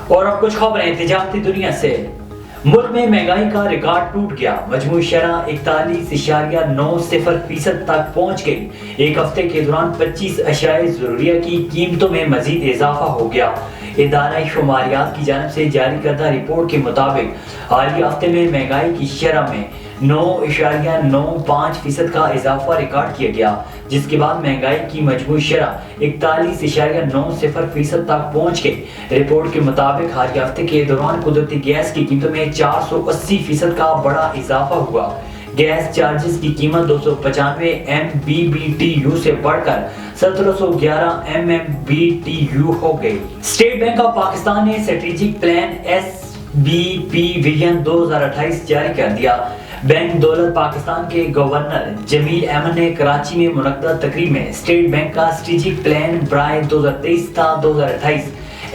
اور اب کچھ خبریں تجارتی دنیا سے۔ ملک میں مہنگائی کا ریکارڈ ٹوٹ گیا، مجموعی شرح 41.90% تک پہنچ گئی۔ ایک ہفتے کے دوران 25 اشیاء ضروریہ کی قیمتوں میں مزید اضافہ ہو گیا۔ ادارہ شماریات کی جانب سے جاری کردہ رپورٹ کے مطابق حالیہ ہفتے میں مہنگائی کی شرح میں 9.95% کا اضافہ ریکارڈ کیا گیا، جس کے بعد مہنگائی کی مجموعی شرح 41.90% تک پہنچ گئی۔ رپورٹ کے مطابق حالیہ ہفتے کے دوران قدرتی گیس کی قیمتوں میں 480% کا بڑا اضافہ ہوا۔ گیس چارجز کی قیمت 295 MMBTU سے بڑھ کر 1711 MMBTU ہو گئی۔ اسٹیٹ بینک آف پاکستان نے اسٹریٹجک پلان SBP ویژن 2028 جاری کر دیا۔ بینک دولت پاکستان کے گورنر جمیل احمد نے کراچی میں منعقدہ تقریب میں اسٹیٹ بینک کا اسٹریٹجک پلان برائے 2023 تا 2028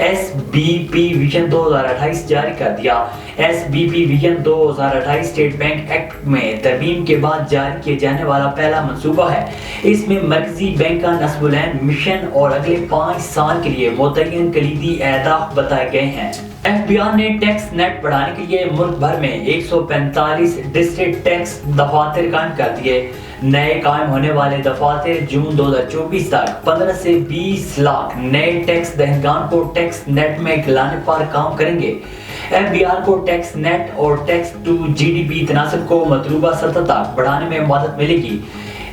SBP ویژن 2028 جاری کر دیا۔ SBP vision 2028 state bank act میں ترمیم کے بعد جاری کیے جانے والا پہلا منصوبہ ہے۔ اس میں مرکزی بینک کا نصب العین مشن اور اگلے 5 سال کے لیے متعین کلیدی اہداف بتائے گئے ہیں۔ FBI نے ٹیکس نیٹ بڑھانے کے لیے ملک بھر میں 145 ڈسٹرکٹ ٹیکس دفاتر قائم کر دیے۔ نئے قائم ہونے والے دفاتر جون 2024 تک 15 سے 20 لاکھ نئے ٹیکس دہندگان کو ٹیکس نیٹ میں لانے پر کام کریں گے۔ FBI کو ٹیکس نیٹ اور ٹیکس ٹو GDP تناسب کو مطلوبہ سطح تک بڑھانے میں مدد ملے گی۔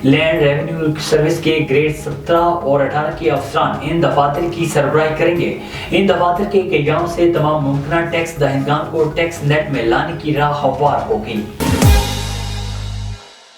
لینڈ ریونیو سروس کے گریڈ 17 اور 18 کے افسران ان دفاتر کی سربراہی کریں گے۔ ان دفاتر کے قیام سے تمام ممکنہ ٹیکس دہندگان کو ٹیکس نیٹ میں لانے کی راہ ہموار ہوگی۔